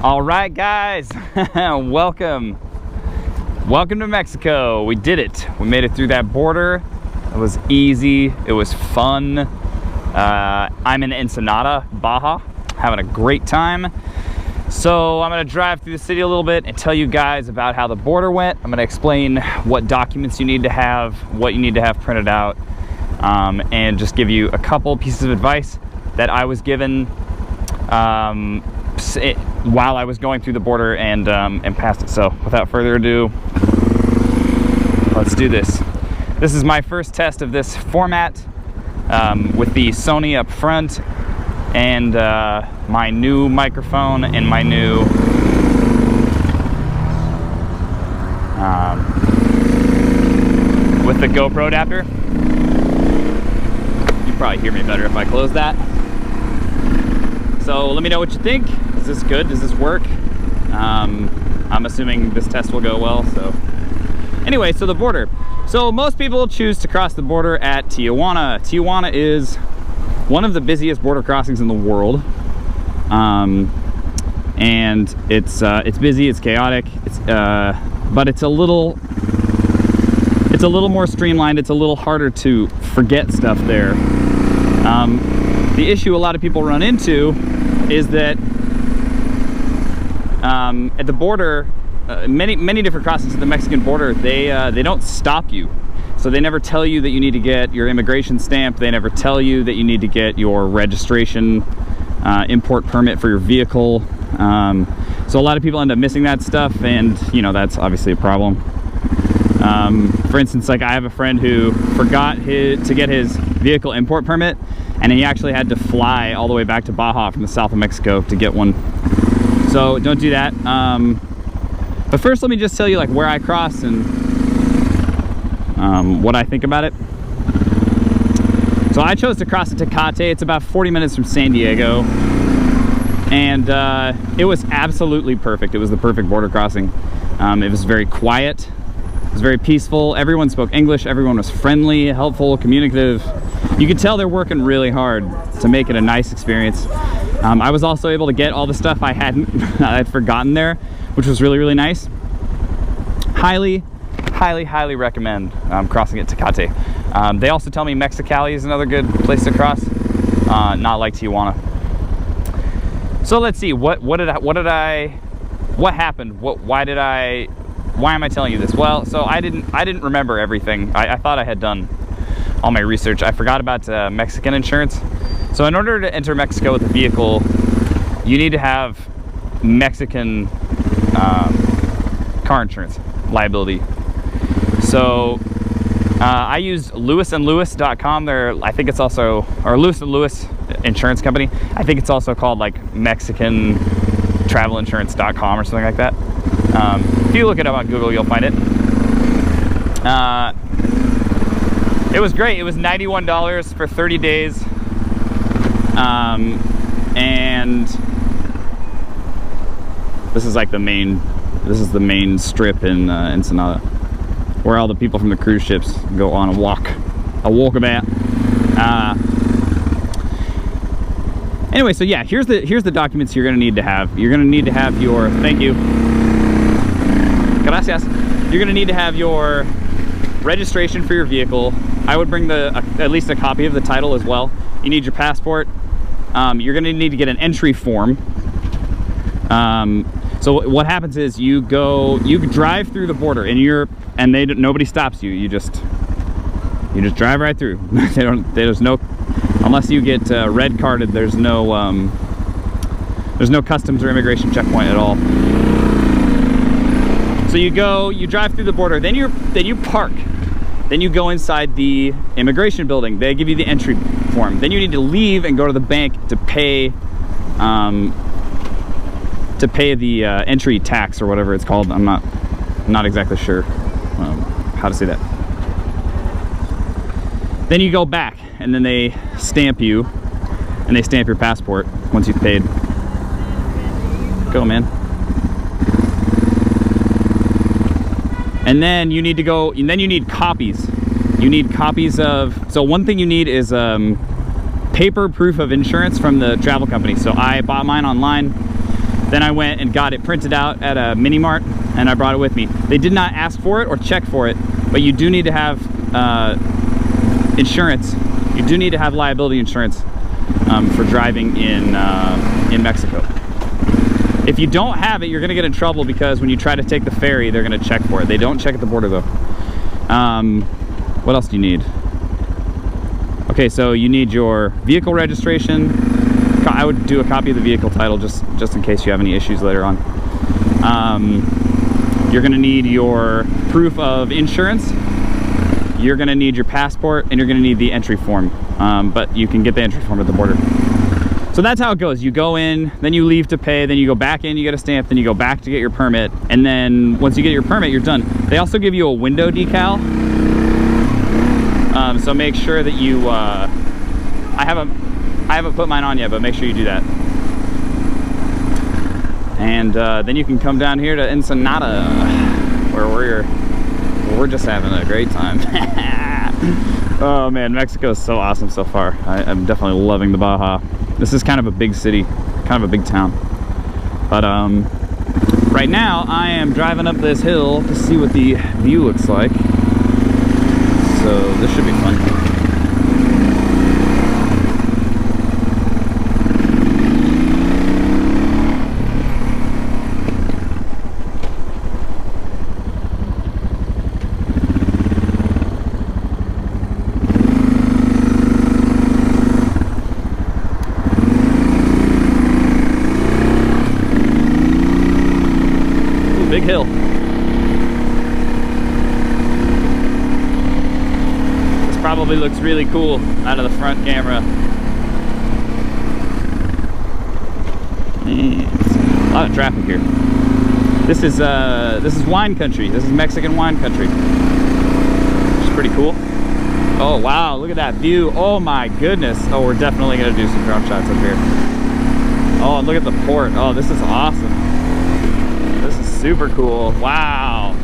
All right, guys, welcome to Mexico. We did it. We made it through that border. It was easy. It was fun. I'm in Ensenada, Baja, having a great time. So I'm gonna drive through the city a little bit and tell you guys about how the border went. I'm gonna explain what documents you need to have, what you need to have printed out, and just give you a couple pieces of advice that I was given while I was going through the border and past it. So without further ado, let's do this. This is my first test of this format with the Sony up front and my new microphone and my new with the GoPro adapter. You probably hear me better if I close that. So let me know what you think. Is this good? Does this work? I'm assuming this test will go well. So anyway, so the border. So most people choose to cross the border at Tijuana. Tijuana is one of the busiest border crossings in the world. And it's busy, it's chaotic, but it's a little more streamlined. It's a little harder to forget stuff there. The issue a lot of people run into is that at the border, many different crossings at the Mexican border, they don't stop you. So they never tell you that you need to get your immigration stamp. They never tell you that you need to get your registration, import permit for your vehicle. So a lot of people end up missing that stuff, and you know, that's obviously a problem. For instance, like I have a friend who forgot to get his vehicle import permit, and he actually had to fly all the way back to Baja from the south of Mexico to get one. So don't do that. But first, let me just tell you like where I cross and what I think about it. So I chose to cross at Tecate. It's about 40 minutes from San Diego, and it was absolutely perfect. It was the perfect border crossing. It was very quiet. It was very peaceful. Everyone spoke English. Everyone was friendly, helpful, communicative. You could tell they're working really hard to make it a nice experience. I was also able to get all the stuff I had forgotten there, which was really, really nice. Highly recommend crossing at Tecate. They also tell me Mexicali is another good place to cross, not like Tijuana. So let's see, what happened? Why am I telling you this? Well, so I didn't remember everything. I thought I had done all my research. I forgot about Mexican insurance. So in order to enter Mexico with a vehicle, you need to have Mexican car insurance, liability. So I used lewisandlewis.com. I think it's also, or Lewis and Lewis insurance company. I think it's also called like MexicanTravelInsurance.com or something like that. If you look it up on Google, you'll find it. It was great. It was $91 for 30 days. And this is like the main strip in Ensenada, where all the people from the cruise ships go on a walkabout. Anyway, so yeah, here's the documents you're gonna need to have. You're gonna need to have your, thank you, gracias. You're gonna need to have your registration for your vehicle. I would bring at least a copy of the title as well. You need your passport. You're gonna need to get an entry form. So what happens is you drive through the border and nobody stops you. You just drive right through. There's no, unless you get red carded, there's no customs or immigration checkpoint at all. So you drive through the border, then you park. Then you go inside the immigration building. They give you the entry form. Then you need to leave and go to the bank to pay the entry tax or whatever it's called. I'm not exactly sure how to say that. Then you go back, and then they stamp you, and they stamp your passport once you've paid. Go, man. And then you need to go, and then you need copies. You need copies of, so one thing you need is paper proof of insurance from the travel company. So I bought mine online. Then I went and got it printed out at a mini mart, and I brought it with me. They did not ask for it or check for it, but you do need to have insurance. You do need to have liability insurance for driving in Mexico. If you don't have it, you're gonna get in trouble, because when you try to take the ferry, they're gonna check for it. They don't check at the border though. What else do you need? Okay, so you need your vehicle registration. I would do a copy of the vehicle title just in case you have any issues later on. You're gonna need your proof of insurance. You're gonna need your passport, and you're gonna need the entry form. But you can get the entry form at the border. So that's how it goes. You go in, then you leave to pay, then you go back in, you get a stamp, then you go back to get your permit, and then once you get your permit, you're done. They also give you a window decal. So make sure that you, I haven't put mine on yet, but make sure you do that. And then you can come down here to Ensenada, where we're just having a great time. Oh man, Mexico is so awesome so far. I'm definitely loving the Baja. This is kind of a big city, kind of a big town. But right now I am driving up this hill to see what the view looks like. So this should be fun. Big hill. This probably looks really cool out of the front camera. And a lot of traffic here. This is wine country. This is Mexican wine country. Which is pretty cool. Oh wow, look at that view. Oh my goodness. Oh, we're definitely gonna do some drone shots up here. Oh, and look at the port. Oh, this is awesome. Super cool. Wow.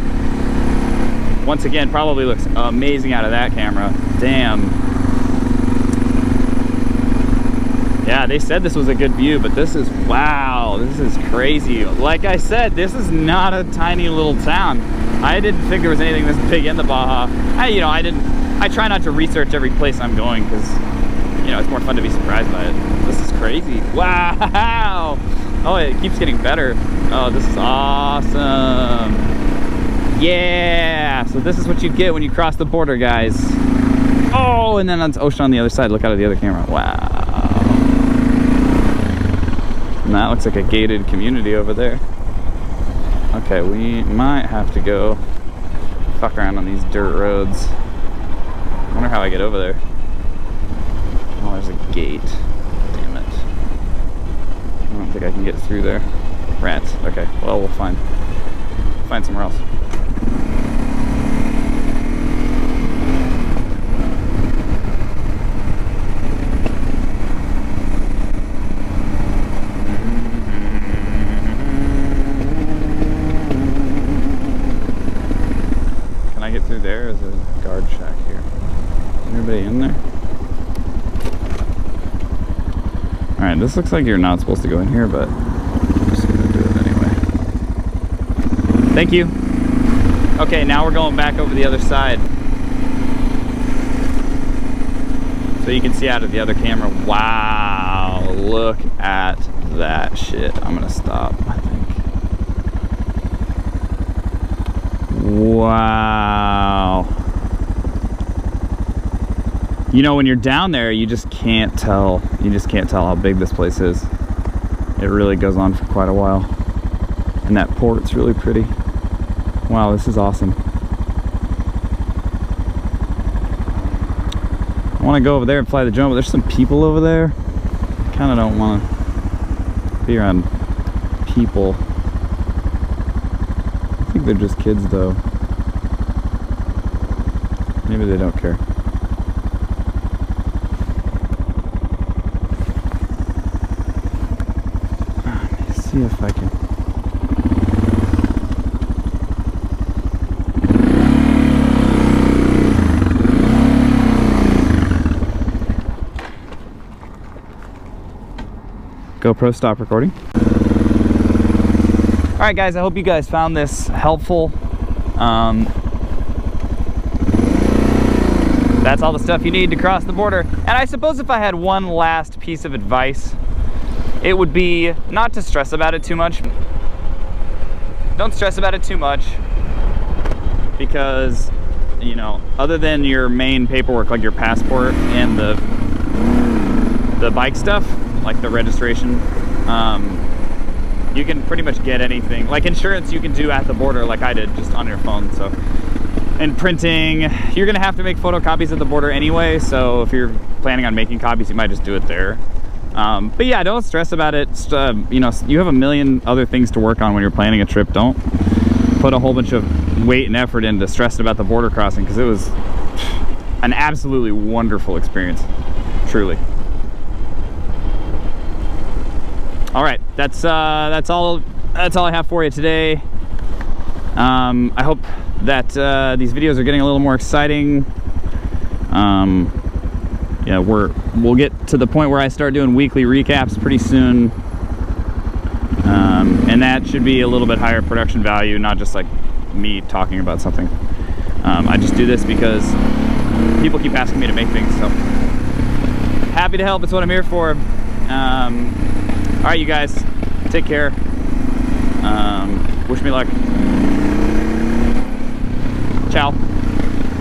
Once again, probably looks amazing out of that camera. Damn. Yeah, they said this was a good view, but this is, wow, this is crazy. Like I said, this is not a tiny little town. I didn't think there was anything this big in the Baja. I try not to research every place I'm going, because, you know, it's more fun to be surprised by it. This is crazy. Wow. Oh, it keeps getting better. Oh, this is awesome. Yeah, so this is what you get when you cross the border, guys. Oh, and then it's ocean on the other side. Look out of the other camera. Wow. And that looks like a gated community over there. Okay, we might have to go fuck around on these dirt roads. I wonder how I get over there. Oh, there's a gate. Damn it. I don't think I can get through there. Rats. Okay, well, we'll find somewhere else. Can I get through there? Is there a guard shack here? Is anybody in there? Alright, this looks like you're not supposed to go in here, but I'm just gonna do it anyway. Thank you. Okay, now we're going back over the other side. So you can see out of the other camera. Wow, look at that shit. I'm gonna stop, I think. Wow. You know, when you're down there, you just can't tell. You just can't tell how big this place is. It really goes on for quite a while. And that port's really pretty. Wow, this is awesome. I want to go over there and fly the drone, but there's some people over there. I kind of don't want to be around people. I think they're just kids, though. Maybe they don't care. See if I can. GoPro, stop recording. right, guys, I hope you guys found this helpful. That's all the stuff you need to cross the border. And I suppose if I had one last piece of advice, it would be not to stress about it too much. Don't stress about it too much, because, you know, other than your main paperwork, like your passport and the bike stuff, like the registration, you can pretty much get anything. Like insurance you can do at the border, like I did, just on your phone. So, and printing, you're gonna have to make photocopies at the border anyway, so if you're planning on making copies, you might just do it there. But yeah, don't stress about it. You know, you have a million other things to work on when you're planning a trip. Don't put a whole bunch of weight and effort into stressing about the border crossing, because it was an absolutely wonderful experience, truly. All right, that's all I have for you today. I hope that these videos are getting a little more exciting. Yeah, we'll get to the point where I start doing weekly recaps pretty soon, and that should be a little bit higher production value, not just like me talking about something. I just do this because people keep asking me to make things, so happy to help. It's what I'm here for. All right, you guys, take care. Wish me luck. Ciao.